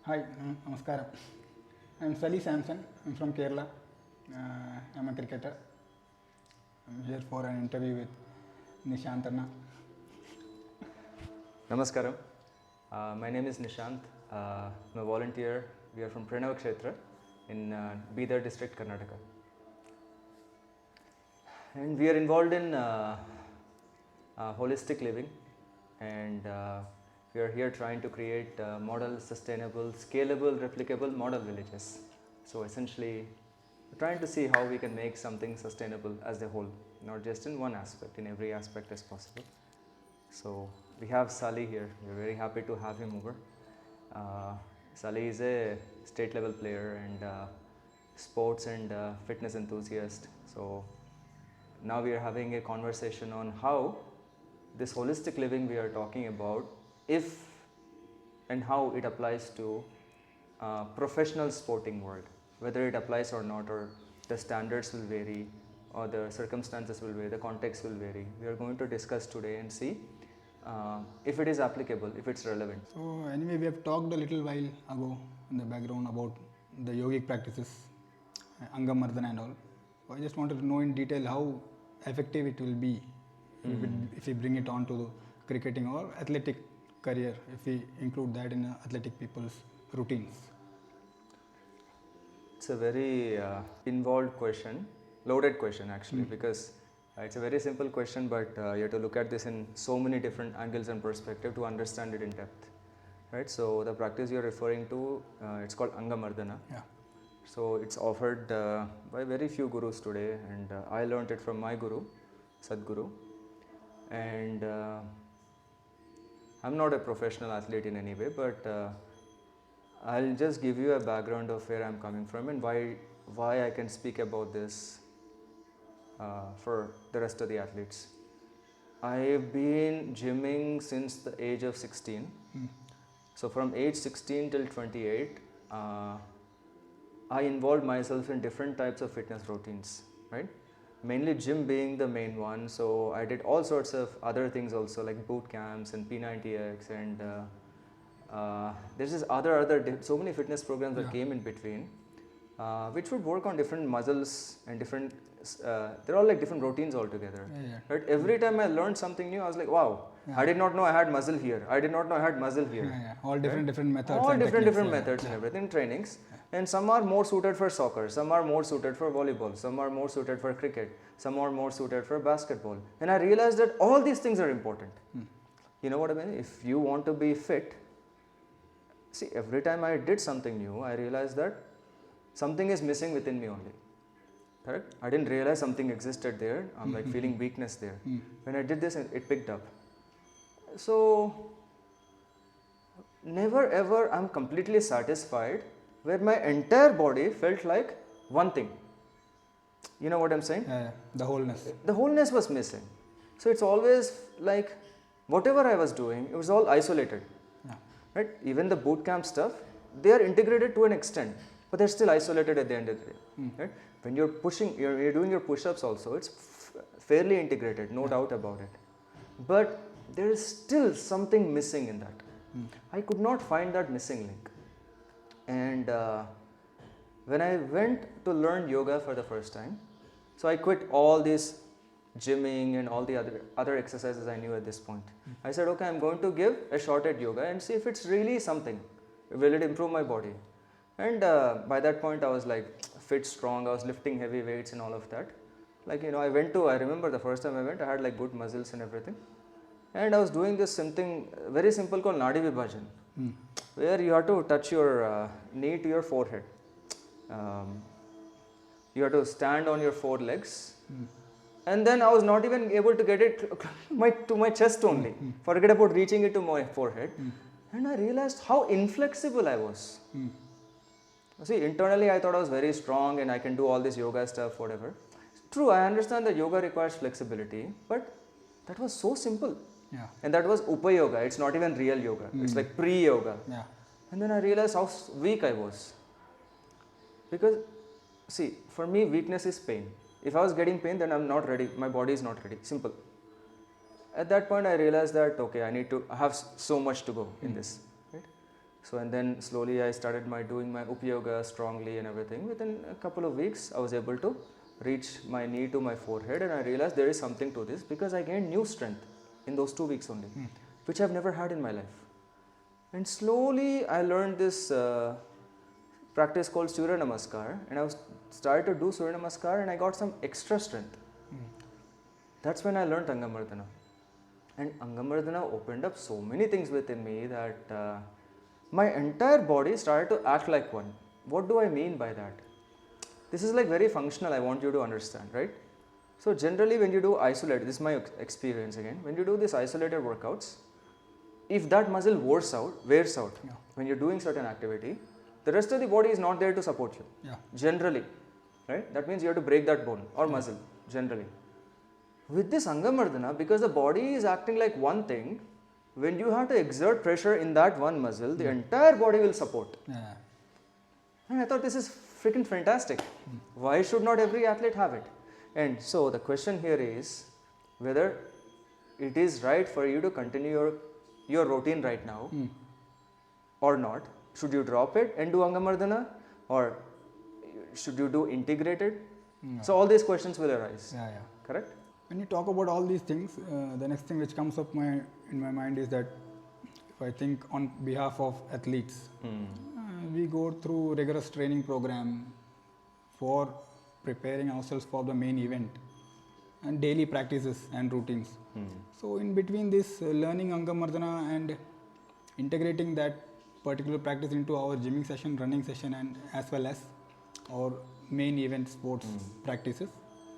Hi, Namaskaram. I'm Saly Samson. I'm from Kerala. I'm a cricketer. I'm here for an interview with Nishant Anna. Namaskaram. My name is Nishant. I'm a volunteer. We are from Pranava Kshetra in Bidar district, Karnataka. And we are involved in holistic living, and we are here trying to create model, sustainable, scalable, replicable model villages. So essentially, we're trying to see how we can make something sustainable as a whole, not just in one aspect, in every aspect as possible. So we have Saly here. We're very happy to have him over. Saly is a state level player and sports and fitness enthusiast. So now we are having a conversation on how this holistic living we are talking about, if and how it applies to professional sporting world, whether it applies or not, or the standards will vary, or the circumstances will vary, the context will vary. We are going to discuss today and see if it is applicable, if it's relevant. So anyway, we have talked a little while ago in the background about the yogic practices, angamardana and all. So I just wanted to know in detail how effective it will be if we bring it on to cricketing or athletic career, if we include that in athletic people's routines. It's a very involved question, loaded question actually, because it's a very simple question, but you have to look at this in so many different angles and perspective to understand it in depth, right? So the practice you're referring to, it's called Angamardhana. Yeah. So it's offered by very few gurus today, and I learned it from my guru, Sadguru. And I'm not a professional athlete in any way, but I'll just give you a background of where I'm coming from and why I can speak about this for the rest of the athletes. I've been gymming since the age of 16. So from age 16 till 28, I involved myself in different types of fitness routines, right? Mainly gym being the main one. So I did all sorts of other things also, like boot camps and P90X, and there's this so many fitness programs that came in between, which would work on different muscles and different. They're all like different routines altogether. Right? Every time I learned something new, I was like, wow, I did not know I had muscle here. I did not know I had muscle here. All different methods. All different methods and everything, trainings. And some are more suited for soccer, some are more suited for volleyball, some are more suited for cricket, some are more suited for basketball. And I realized that all these things are important. You know what I mean? If you want to be fit, see, every time I did something new, I realized that something is missing within me only. Correct? I didn't realize something existed there. I'm like feeling weakness there. When I did this, it picked up. So, never ever I'm completely satisfied where my entire body felt like one thing. You know what I'm saying? The wholeness. The wholeness was missing. So it's always like whatever I was doing, it was all isolated. Right? Even the boot camp stuff, they are integrated to an extent, but they're still isolated at the end of the day. Right? When you're pushing, you're doing your push-ups also, it's fairly integrated, no doubt about it. But there is still something missing in that. I could not find that missing link. And when I went to learn yoga for the first time, so I quit all this gymming and all the other exercises I knew at this point. I said, okay, I'm going to give a shot at yoga and see if it's really something. Will it improve my body? And by that point, I was like fit, strong. I was lifting heavy weights and all of that. Like, you know, I remember the first time I went, I had like good muscles and everything. And I was doing this something very simple called Nadi Vibhajan, where you have to touch your knee to your forehead. You have to stand on your four legs. And then I was not even able to get it to my chest only. Forget about reaching it to my forehead. And I realized how inflexible I was. See, internally I thought I was very strong and I can do all this yoga stuff, whatever. True, I understand that yoga requires flexibility, but that was so simple. And that was Upa Yoga. It's not even real yoga. It's like pre-yoga. And then I realized how weak I was. Because, see, for me, weakness is pain. If I was getting pain, then I'm not ready. My body is not ready. Simple. At that point, I realized that, okay, I have so much to go in this. Right? So and then slowly I started doing my Upyoga strongly and everything. Within a couple of weeks, I was able to reach my knee to my forehead, and I realized there is something to this because I gained new strength in those 2 weeks only, which I've never had in my life. And slowly I learned this practice called Surya Namaskar, and I was started to do Surya Namaskar, and I got some extra strength. That's when I learned Angamardana. And Angamardana opened up so many things within me that my entire body started to act like one. What do I mean by that? This is like very functional, I want you to understand, right? So generally when you do isolated, this is my experience again, when you do these isolated workouts, if that muscle wears out when you're doing certain activity, the rest of the body is not there to support you. Generally, right? That means you have to break that bone or muscle, generally. With this Angamardana, because the body is acting like one thing, when you have to exert pressure in that one muscle, the entire body will support. And I thought this is freaking fantastic. Why should not every athlete have it? And so the question here is whether it is right for you to continue your routine right now or not. Should you drop it and do Angamardana, or should you do integrated? So all these questions will arise. Correct? When you talk about all these things, the next thing which comes up in my mind is that if I think on behalf of athletes, we go through rigorous training program for preparing ourselves for the main event and daily practices and routines. So in between this learning Angamardana and integrating that particular practice into our gymming session, running session, and as well as our main event sports practices,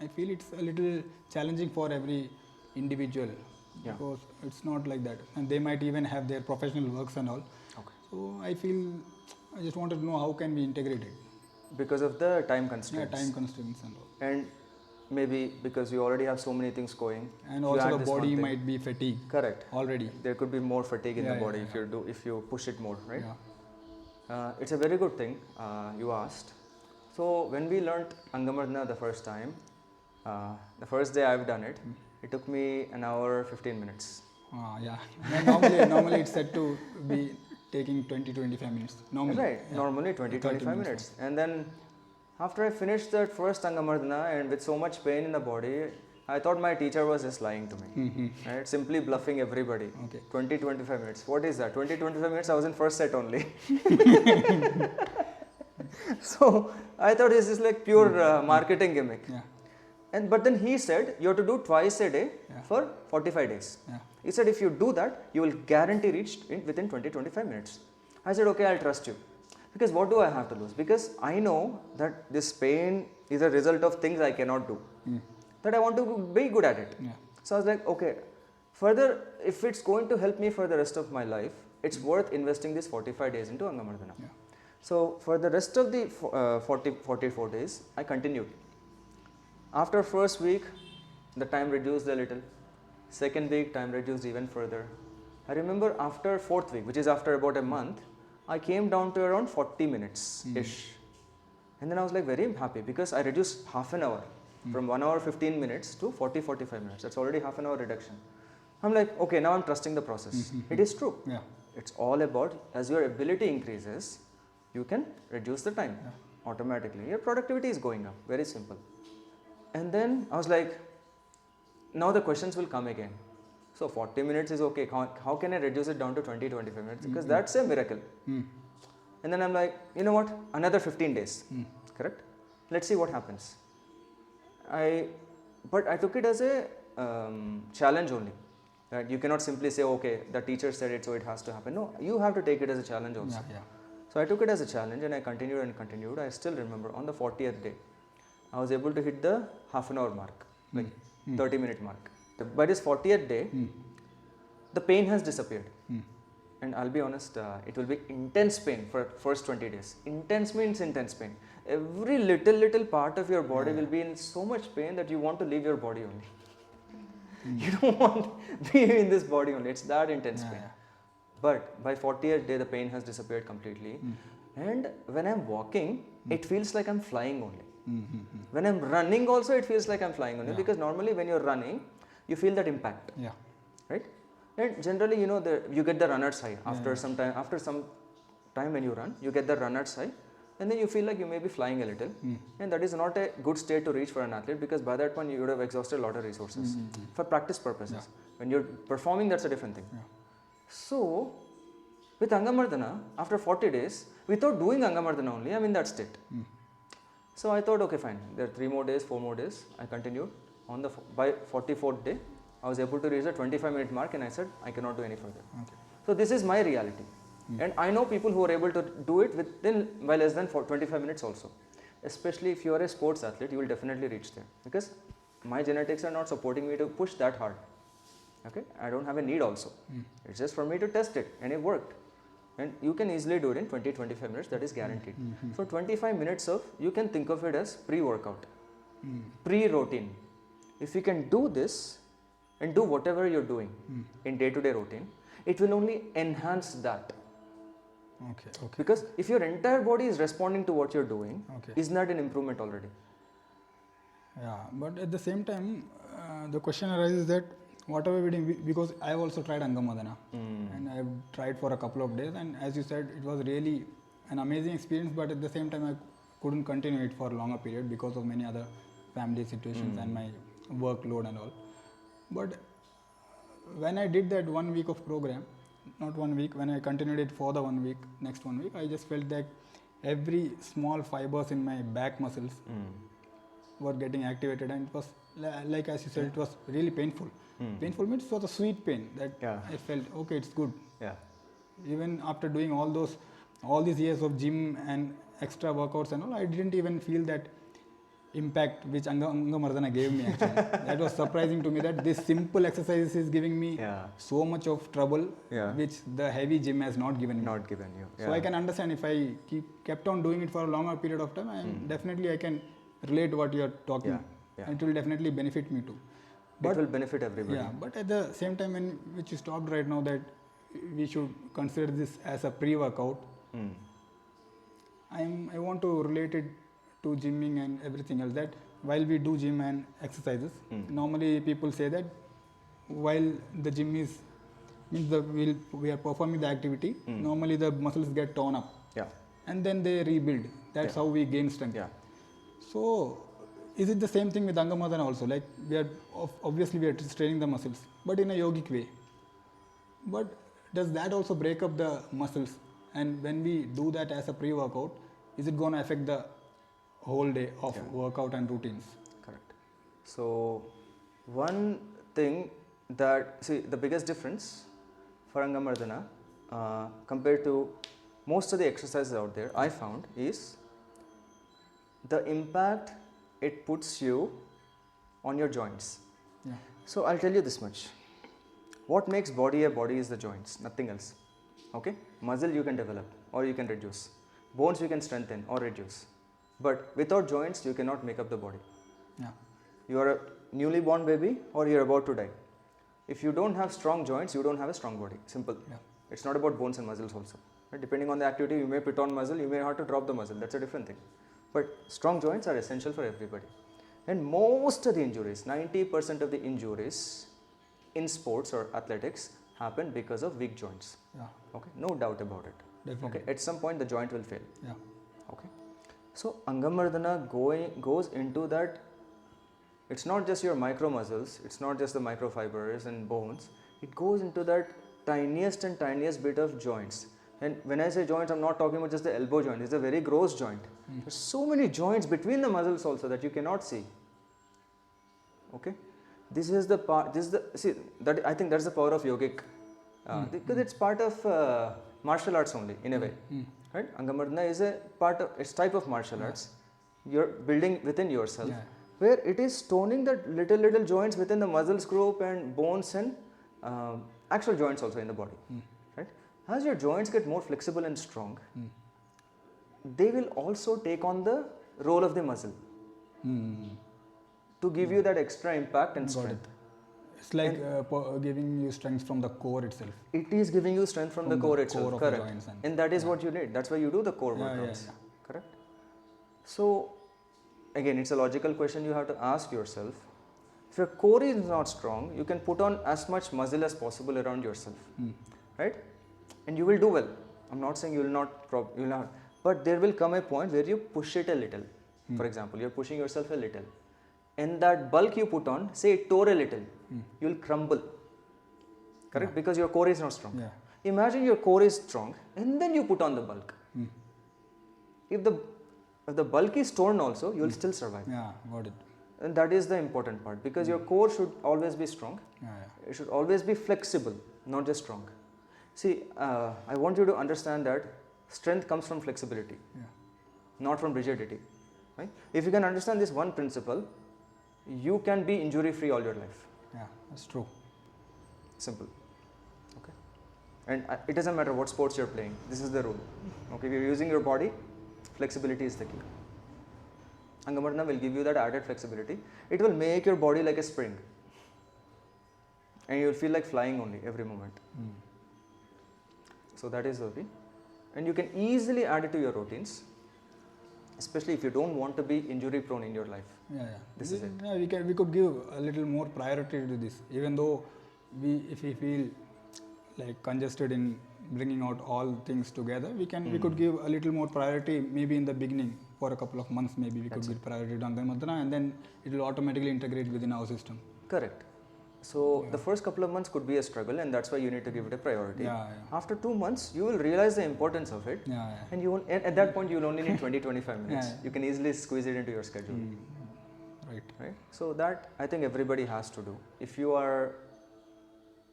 I feel it's a little challenging for every individual because it's not like that, and they might even have their professional works and all. So I just wanted to know how can we integrate it because of the time constraints. Time constraints and all, and maybe because you already have so many things going, and also the body might be fatigued. Correct. Already there could be more fatigue in the body if you push it more, right? It's a very good thing you asked. So when we learnt Angamardana the first time, the first day I've done it, it took me an hour 15 minutes. Normally it's said to be taking 20-25 minutes. Normally 20-25 minutes. And then after I finished that first Angamardana and with so much pain in the body, I thought my teacher was just lying to me. Right? Simply bluffing everybody. 20-25 minutes. What is that? 20-25 minutes, I was in first set only. So I thought this is like pure marketing gimmick. But then he said you have to do twice a day for 45 days. He said if you do that, you will guarantee reach within 20-25 minutes. I said okay, I'll trust you. Because what do I have to lose? Because I know that this pain is a result of things I cannot do. That I want to be good at it. So I was like, okay, further, if it's going to help me for the rest of my life, it's worth investing these 45 days into Angamardana. So for the rest of the 44 days, I continued. After first week, the time reduced a little. Second week, time reduced even further. I remember after fourth week, which is after about a month, I came down to around 40 minutes-ish. And then I was like very happy because I reduced half an hour from 1 hour 15 minutes to 40-45 minutes. That's already half an hour reduction. I'm like, okay, now I'm trusting the process. It is true. It's all about, as your ability increases, you can reduce the time automatically. Your productivity is going up. Very simple. And then I was like, now the questions will come again. So 40 minutes is okay. How can I reduce it down to 20-25 minutes? Because that's a miracle. And then I'm like, you know what? Another 15 days. Correct? Let's see what happens. But I took it as a challenge only. Right? You cannot simply say, okay, the teacher said it, so it has to happen. No, you have to take it as a challenge also. So I took it as a challenge and I continued and continued. I still remember on the 40th day, I was able to hit the half an hour mark, like 30-minute mark. By this 40th day, the pain has disappeared. And I'll be honest, it will be intense pain for first 20 days. Intense means intense pain. Every little part of your body will be in so much pain that you want to leave your body only. You don't want to be in this body only. It's that intense pain. But by 40th day, the pain has disappeared completely. And when I'm walking, it feels like I'm flying only. When I'm running also, it feels like I'm flying only. Because normally when you're running, you feel that impact. Right? And generally, you know, you get the runner's high after some time, after some time when you run, you get the runner's high, and then you feel like you may be flying a little, and that is not a good state to reach for an athlete, because by that point you would have exhausted a lot of resources for practice purposes. When you're performing, that's a different thing. So with Angamardana, after 40 days, without doing Angamardana only, I'm in that state. So I thought, okay, fine, there are 3 more days, 4 more days. I continued. By 44th day, I was able to reach the 25-minute mark, and I said, I cannot do any further. So this is my reality. And I know people who are able to do it by less than 25 minutes also. Especially if you are a sports athlete, you will definitely reach there, because my genetics are not supporting me to push that hard. Okay, I don't have a need also. It's just for me to test it, and it worked. And you can easily do it in 20-25 minutes, that is guaranteed. So 25 minutes of, you can think of it as pre-workout, pre-routine. If you can do this and do whatever you're doing in day-to-day routine, it will only enhance that. Because if your entire body is responding to what you're doing, isn't that an improvement already? Yeah, but at the same time, the question arises that whatever we do, because I have also tried Angamardhana, and I have tried for a couple of days, and as you said, it was really an amazing experience, but at the same time I couldn't continue it for a longer period because of many other family situations and my workload and all. But when I did that 1 week of program, not 1 week, when I continued it for the 1 week, next 1 week, I just felt that every small fibers in my back muscles were getting activated, and it was like as you said, it was really painful. Painful means it was a sweet pain that I felt, okay, it's good. Even after doing all these years of gym and extra workouts and all, I didn't even feel that impact which Angamardhana gave me actually. That was surprising to me, that this simple exercise is giving me so much of trouble which the heavy gym has not given me. Not given you. So I can understand, if I kept on doing it for a longer period of time, definitely I can relate what you are talking. And it will definitely benefit me too. But it will benefit everybody. Yeah, but at the same time, which you stopped right now, that we should consider this as a pre-workout. I want to relate it to gymming and everything else, that while we do gym and exercises, normally people say that while the gym is, we are performing the activity, normally the muscles get torn up, and then they rebuild. That's how we gain strength. So is it the same thing with Angamardhana also? Like, obviously we are training the muscles, but in a yogic way. But does that also break up the muscles? And when we do that as a pre-workout, is it going to affect the whole day of workout and routines? Correct. So one thing that, the biggest difference for Angamardhana compared to most of the exercises out there, I found, is the impact it puts you on your joints. So I'll tell you this much. What makes body a body is the joints, nothing else. Okay? Muscle you can develop or you can reduce. Bones you can strengthen or reduce. But without joints, you cannot make up the body. You are a newly born baby or you're about to die. If you don't have strong joints, you don't have a strong body. Simple. It's not about bones and muscles also. Right? Depending on the activity, you may put on muscle, you may have to drop the muscle. That's a different thing. But strong joints are essential for everybody. And most of the injuries, 90% of the injuries in sports or athletics happen because of weak joints. Okay, no doubt about it. Definitely. Okay, at some point the joint will fail. Okay. So Angamardhana goes into that. It's not just your micro muscles, it's not just the microfibers and bones. It goes into that tiniest and tiniest bit of joints. And when I say joints, I'm not talking about just the elbow joint. It's a very gross joint. There's so many joints between the muscles also that you cannot see. Okay, this is the part. I think that's the power of yogic, because it's part of martial arts only in a way. Right? Angamardhana is a part of, it's type of martial arts. You're building within yourself, where it is toning the little joints within the muscles group and bones and actual joints also in the body. Right? As your joints get more flexible and strong, they will also take on the role of the muscle to give you that extra impact and strength. It's like giving you strength from the core itself. It is giving you strength from the core itself, core correct. Joints and that is what you need. That's why you do the core workouts, correct? So again, it's a logical question you have to ask yourself. If your core is not strong, you can put on as much muscle as possible around yourself, right? And you will do well. I'm not saying you will not, but there will come a point where you push it a little. For example, you're pushing yourself a little, and that bulk you put on, say it tore a little, you'll crumble. Correct? Because your core is not strong. Yeah. Imagine your core is strong, and then you put on the bulk. If the bulk is torn also, you will still survive. Yeah, got it. And that is the important part, because your core should always be strong. It should always be flexible, not just strong. See, I want you to understand that strength comes from flexibility, not from rigidity. Right? If you can understand this one principle, you can be injury free all your life. Yeah, that's true. Simple. Okay. And it doesn't matter what sports you're playing. This is the rule. Okay. If you're using your body, flexibility is the key. Angamardana will give you that added flexibility. It will make your body like a spring, and you'll feel like flying only every moment. So that is the way. And you can easily add it to your routines, especially if you don't want to be injury prone in your life. This is it. Yeah, we could give a little more priority to this, even though if we feel like congested in bringing out all things together, we could give a little more priority maybe in the beginning for a couple of months. Maybe we could give priority to Angamardhana, and then it will automatically integrate within our system. Correct. So the first couple of months could be a struggle, and that's why you need to give it a priority. After 2 months, you will realize the importance of it, and you won't, and at that point you will only need 20-25 minutes. You can easily squeeze it into your schedule. Right. So that I think everybody has to do. If you are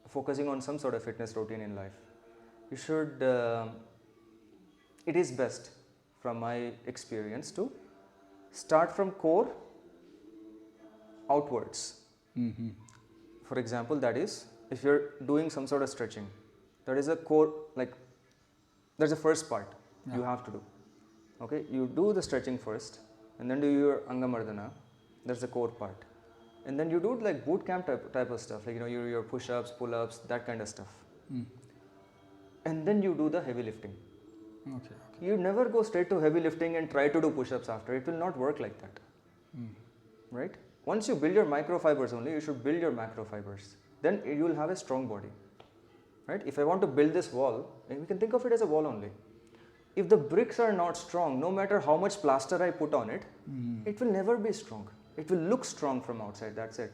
focusing on some sort of fitness routine in life, you should. It is best, from my experience, to start from core outwards. For example, that is, if you're doing some sort of stretching, that is a core, like, that's the first part you have to do. Okay, you do the stretching first, and then do your Angamardhana, that's the core part. And then you do like boot camp type of stuff, like, your push-ups, pull-ups, that kind of stuff. And then you do the heavy lifting. You never go straight to heavy lifting and try to do push-ups after. It will not work like that. Right? Once you build your microfibers only, you should build your macrofibers. Then you will have a strong body. Right? If I want to build this wall, and we can think of it as a wall only. If the bricks are not strong, no matter how much plaster I put on it, it will never be strong. It will look strong from outside, that's it.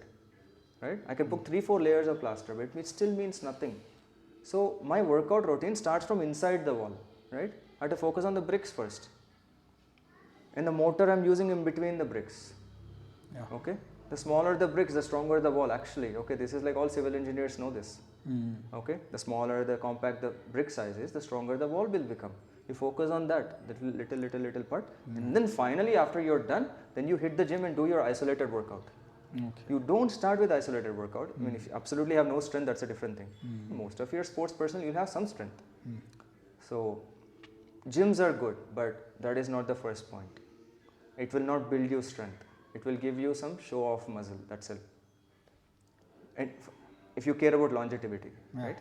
Right? I can put 3-4 layers of plaster, but it still means nothing. So my workout routine starts from inside the wall. Right? I have to focus on the bricks first. And the mortar I'm using in between the bricks. Okay? The smaller the bricks, the stronger the wall actually. Okay, this is like all civil engineers know this. Okay, the smaller the compact the brick size is, the stronger the wall will become. You focus on that little part, and then finally after you're done, then you hit the gym and do your isolated workout. You don't start with isolated workout. I mean, if you absolutely have no strength, that's a different thing. Most of your sports personnel, you'll have some strength. So gyms are good, but that is not the first point. It will not build you strength. It will give you some show off muscle, that's it. And if you care about longevity, right?